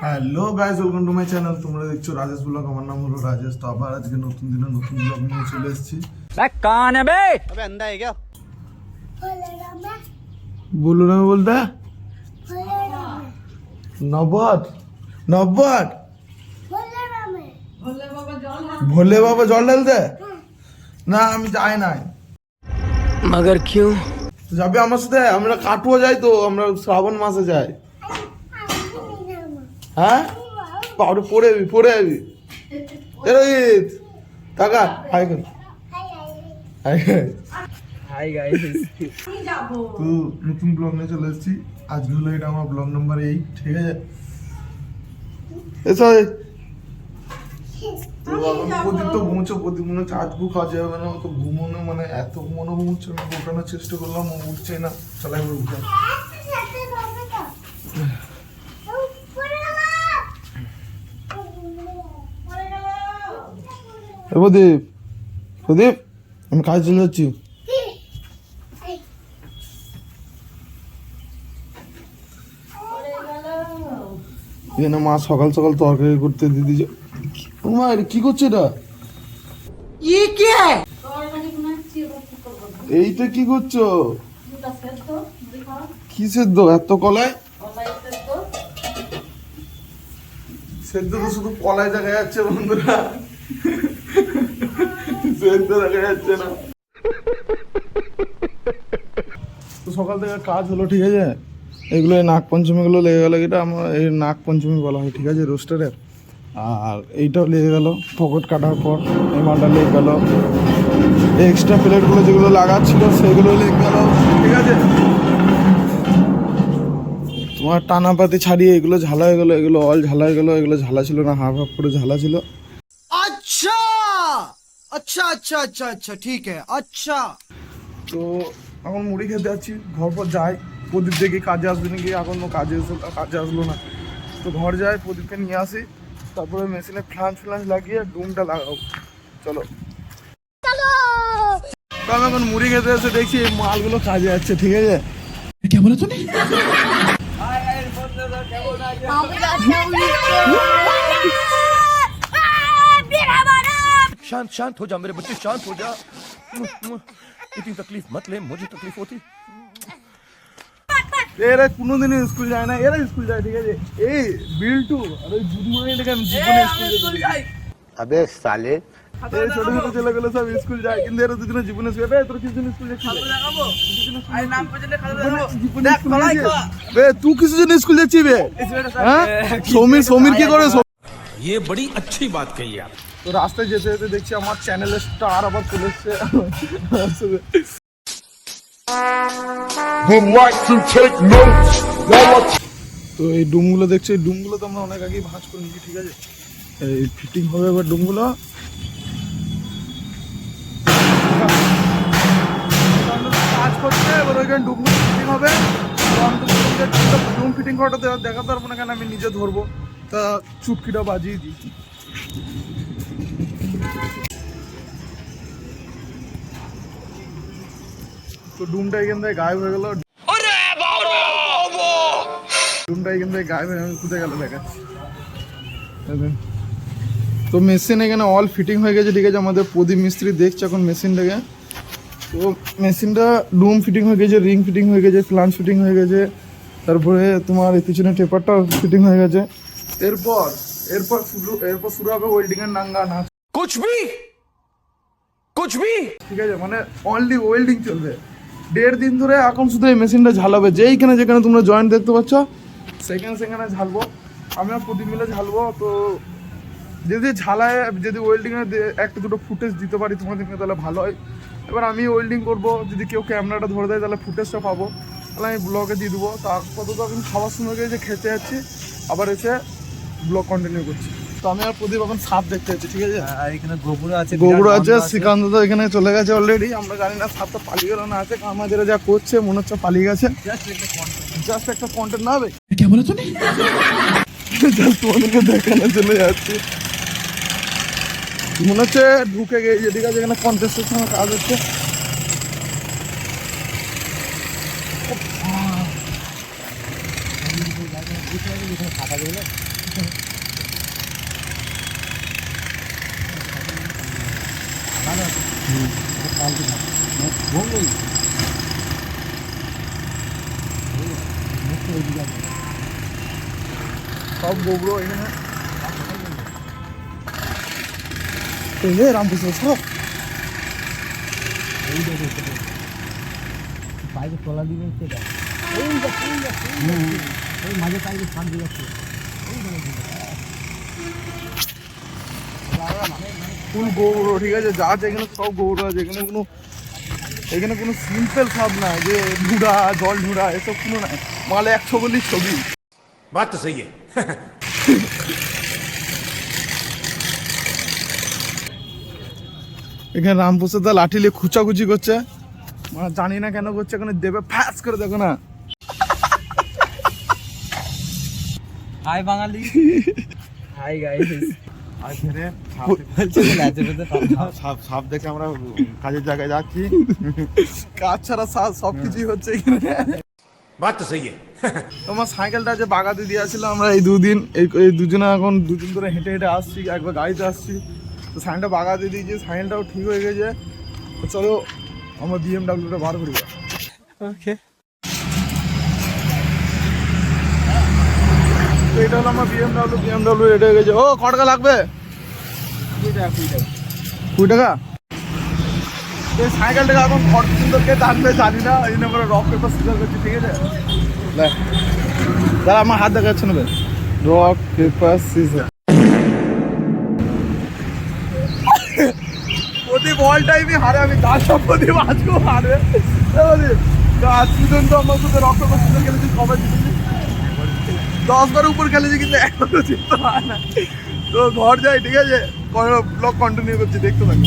Hello guys, welcome to my channel. তোমরা দেখছো Rajesh blog. আমার নাম হলো রাজেশ। তো আবার আজকে নতুন দিনে নতুন ব্লগ নিয়ে চলে এসেছি। कौन है बे? अबे अंधा है क्या? বলো না বলতে নব্বদ নব্বদ ভোলে বাবা জল ঢালতে না, আমি যাই নাই। मगर क्यों? যাবে আমার সাথে? আমরা কাটুয়া যাই, তো আমরা শ্রাবণ মাসে যাই। হ্যাঁ, পাউডার পরে যাবি রোহিত। টাকা হাই কর, হাই हाय गाइस। তো নতুন ব্লগ নিয়ে চলে এসেছি। আজকে হলো এটা আমার ব্লগ নাম্বার 8, ঠিক আছে? এসো তো এখন প্রদীপ তো ঘুমোচ্ছে। প্রদীপ মনে হচ্ছে আজ বুক আছে যাবে না, তো ঘুমোনো মানে এত ঘুমোনো ঘুমোচ্ছে। আমি ওঠানোর চেষ্টা করলাম, ও উঠছে না। চলাই উঠে প্রদীপ, প্রদীপ আমি কাজে চলে যাচ্ছি। এখানে মা সকাল সকাল তরকারি করতে দিদি। মা এটা কি করছে? এটা এইটা কি করছো? কি সেদ্ধ? এত কলাই সেদ্ধ তো শুধু কলাই দেখা যাচ্ছে বন্ধুরা, সেদ্ধ দেখা যাচ্ছে না। তো সকাল থেকে কাজ হলো, ঠিক আছে? এগুলো এই নাগ পঞ্চমীগুলো লেগে গেলো। এটা আমার এই নাগ পঞ্চমী বলা হয়, ঠিক আছে, রোস্টারের। আর এইটাও লেগে গেল পকেট কাটার পর। এই মালটা লেগে গেল। এক্সট্রা প্লেটগুলো যেগুলো লাগাচ্ছিল সেগুলো লেগে গেল, ঠিক আছে? তোমার টানাপাতি ছাড়িয়ে এগুলো ঝালা হয়ে গেলো, এগুলো অল ঝালা হয়ে গেলো। এগুলো ঝালা ছিল না, হাফ হাফ করে ঝালা ছিল। अच्छा अच्छा अच्छा अच्छा अच्छा ठीक है अच्छा। তো এখন মুড়ি খেতে যাচ্ছি। ঘর পর যাই, প্রদীপ দেখি কাজে আসবে নাকি। এখন কাজে আসলো না, তো ঘর যাই, প্রদীপকে নিয়ে আসি। তারপরে মেশিনে ফ্লাঞ্চ লাগিয়ে ডুমটা লাগাবো। চলো। তো আমি এখন মুড়ি খেতে এসে দেখছি এই মালগুলো কাজে যাচ্ছে, ঠিক আছে? কে বলে তুমি? शांत शांत हो जा मेरे बच्चे, शांत हो जा। इतनी तकलीफ मत ले, मुझे तकलीफ होती। এরা কোনোদিনই স্কুল যায় না, এরা স্কুল যায়, ঠিক আছে? এই বিল্টু আর ওই বুধমণিটাকে আমি জীবনে স্কুল যেতে দিই। अबे साले এই ছোট ছোট ছেলেগুলো সব স্কুল যায়, কিন্তু এরা দুদিনে জীবনে স্কুল যায়। তোর কিছু স্কুল যাচ্ছিস? তুই কিছু জন স্কুল যাচ্ছি বে? হ্যাঁ, সমীর কি করে? ये बड़ी अच्छी बात कही आप। তো রাস্তায় যেতে যেতে দেখছি আমার চ্যানেলের স্টার আবার চলে এসছে। তো এই ডুমগুলো দেখছি, এই ডুমগুলো তো আমরা অনেক আগেই ভাঁজ করে নিয়েছি, ঠিক আছে? এই ফিটিং হবে এবার ডুমগুলো। কাজ করছে এবার, ওইখানে ডুমগুলো ফিটিং হবে। ডুম ফিটিং করাটা দেখাতে পারবো না, কেন আমি নিজে ধরবো। তা চুটকিটা বাজিয়ে দিই। তো ডুমটা এখান থেকে গায়েব হয়ে গেল। ডুমটা এখান থেকে গায়েব হয়ে কোথায় গেল দেখাচ্ছি। তো মেশিন এখানে অল ফিটিং হয়ে গেছে, ঠিক আছে? আমাদের প্রদীপ মিস্ত্রি দেখছে এখন মেশিনটাকে। তো মেশিনটা ডুম ফিটিং হয়ে গেছে, রিং ফিটিং হয়ে গেছে, ফ্লাঞ্চ ফিটিং হয়ে গেছে। তারপরে তোমার এই পিছনে টেপারটাও ফিটিং হয়ে গেছে। এরপর শুরু হবে ওয়েল্ডিং এর নাঙ্গা নাচ, कुछ भी ঠিক আছে? মানে অনলি ওয়েল্ডিং চলবে 1.5 দিন ধরে। এখন শুধু এই মেশিনটা ঝালাবে, যেখানে তোমরা জয়েন্ট দেখতে পাচ্ছ সেখানে ঝালবো। আমি আর প্রদীপ মিলে ঝালবো। তো যদি ঝালায়, যদি ওয়েল্ডিংয়ের একটা দুটো ফুটেজ দিতে পারি তোমাদেরকে, তাহলে ভালো হয়। এবার আমি ওয়েল্ডিং করবো, যদি কেউ ক্যামেরাটা ধরে দেয় তাহলে ফুটেজটা পাবো, তাহলে আমি ব্লগে দিয়ে দেবো। তো আপাতত আমি খাওয়ার সময় গিয়ে যে খেতে যাচ্ছি, আবার এসে ব্লগ কন্টিনিউ করছি। তো আমি আর প্রদীপ এখন সাপ দেখতে যাচ্ছি, ঠিক আছে? এখানে গোবর আছে, গোবর আছে। শ্রীকান্ত তো এখানে চলে গেছে অলরেডি। আমরা জানি না সাপটা পালিয়ে গেল না আছে। আমাদের যা করছে মনে হচ্ছে পালিয়ে গেছে। জাস্ট একটা কন্টেন্ট না হবে, কে বলে তুমি? জাস্ট তোমাদেরকে দেখানো চলে যাচ্ছে। মনে হচ্ছে ঢুকে গিয়ে, ঠিক আছে? এখানে কন্টেস্টের সঙ্গে কাজ হচ্ছে। সব গোবরো এখানে এই যে রামকৃষ্ণ সব বাইরে তোলা দিবেন সেটা ওই মাঝে পাইলে ফাঁক দিয়ে যাচ্ছে ফুল গৌড়, ঠিক আছে, যা আছে এখানে সব গৌড় আছে। এখানে কোনো সিম্পল সাপ না যে ঢুড়া জল ঢুড়া এসব কোনো নাই, মালে 140 ছবি। बात तो सही है। এখানে রামপ্রসাদ লাঠি নিয়ে খুচাখুচি করছে, মানে জানি না কেন করছে, এখানে দেবে ফ্যাস করে, দেখো না। হাই বাঙালি, হাই গাইস। সাপ দেখে আমরা কাজের জায়গায় যাচ্ছি, কাজ ছাড়া সবকিছুই হচ্ছে এখানে। बात तो सही है। তোমার সাইকেলটা যে বাগাতে দিয়েছিল আমরা এই দুদিন, এই দুজনে এখন দুদিন ধরে হেঁটে হেঁটে আসছি, একবার গাড়িতে আসছি, তো সাইকেলটা বাগাতে দিয়েছি, সাইকেলটাও ঠিক হয়ে গেছে। তো চলো আমরা বিএমডাব্লিউটা বার করি। ওকে, তো এটা হলো আমার বিএমডাব্লিউ রেডি হয়ে গেছে। ও কত টাকা লাগবে? 20 টাকা। এই সাইকেলটাকে এখন কত সুন্দর কে টানবে জানি না, এই জন্য আমরা রক পেপার সিজার করছি, ঠিক আছে? দাদা আমার হাত দেখাচ্ছে নেবে, রক পেপার সিজার। প্রদীপ অল টাইমই হারে, আমি তার সব প্রদীপ আজকেও হারবে। আজ পর্যন্ত আমার সাথে রক পেপার সিজার খেলেছি, কবে জিতেছি? 10 বার উপর খেলেছি, কিন্তু এখনো জিততে হয় না। তো ঘর যাই, ঠিক আছে, ব্লগ কন্টিনিউ করছি, দেখতে থাকি।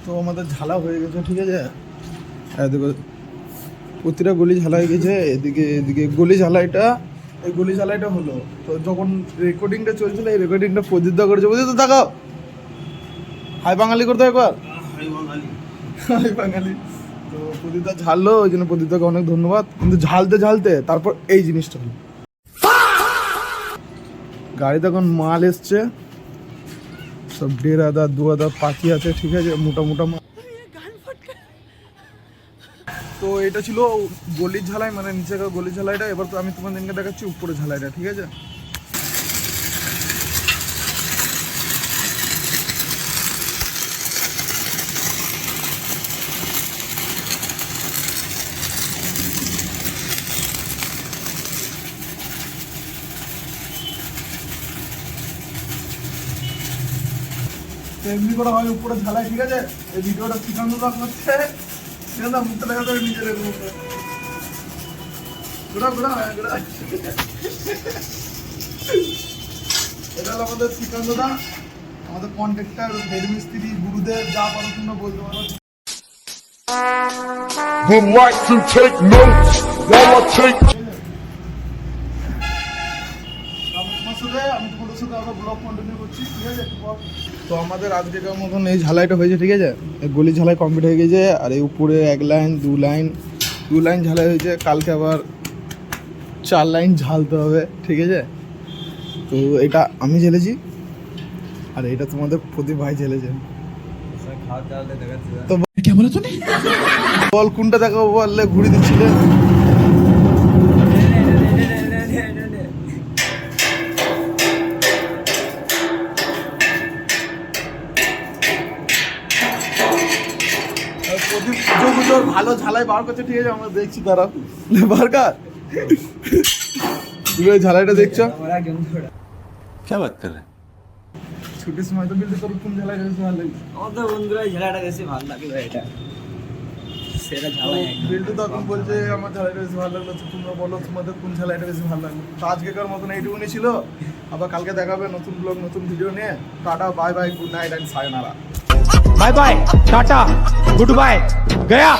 তো আমাদের ঝালা হয়ে গেছে, ঠিক আছে, এদিকে প্রতিটা গলি ঝালা হয়ে গেছে, এদিকে গলি ঝালাইটা, এই গলি ঝালাইটা হলো। তো যখন রেকর্ডিংটা চলছিল, এই রেকর্ডিংটা প্রদীপ করেছে, বুঝলি তো? দেখাও হাই বাঙালি করতে একবার, হাই বাঙালি। তো প্রদীপদা ঝাললো, ওই জন্য প্রদীপদাকে অনেক ধন্যবাদ। কিন্তু ঝালতে তারপর এই জিনিসটা হলো, গাড়িতে এখন মাল এসছে, সব 1.5 2 পাখি আছে, ঠিক আছে, মোটা মাল। তো এটা ছিল গলির ঝালাই, মানে নিচেকার গলির ঝালাইটা। এবার তো আমি তোমাদেরকে দেখাচ্ছি উপরে ঝালাইটা, ঠিক আছে? এমনি করা হয় উপরে ঝালাই, ঠিক আছে? এই ভিডিওটা শিখানো করছে, ঠিক আছে? মুখটা দেখা তো নিজের মুখটা ঘোরা। এটা হলো আমাদের শ্রীকান্তদা, আমাদের কন্ট্রাক্টর, হেড মিস্ত্রি, গুরুদেব, যা পারো তোমরা বলতে পারো। Would like to take notes while I take. আমি তোমাদের সাথে আবার ব্লগ কন্টিনিউ করছি, ঠিক আছে? তো আমাদের আজকের মতন এই ঝালাইটা হয়েছে, ঠিক আছে? এই গলি ঝালাই কমপ্লিট হয়ে গেছে, আর এই উপরে 1 লাইন 2 লাইন ঝালাই হয়েছে। কালকে আবার 4 লাইন ঝালতে হবে, ঠিক আছে? তো এটা আমি ঝেলেছি, আর এটা তোমাদের প্রদীপ ভাই ঝেলেছে। তো বল কোনটা দেখাবো, বললে ঘুরে দিচ্ছিলে। প্রদীপ ভালো ঝালাই বার করছে, ঠিক আছে? আমরা দেখছি, তারা বার কার ঝালাইটা দেখছো। क्या बात कर रहे हैं? ছুটির সময় তো বিলতে তোর কোন ঝালাই বেশি ভালো লাগে? আমাদের বন্ধুরা এই ঝালাটা বেশি ভালো লাগে ভাই, এটা সেটা ঝালাই একদম। বিল্টু তো এখন বলছে আমার ঝালাইটা বেশি ভালো লাগলো, তো তোমরা বলো তোমাদের কোন ঝালাইটা বেশি ভালো লাগলো। তো আজকেকার মতন এইটুকুনি ছিল, আবার কালকে দেখাবে নতুন ব্লগ, নতুন ভিডিও নিয়ে। Tata, bye bye, good night and sayonara. Bye bye, tata, goodbye, गया।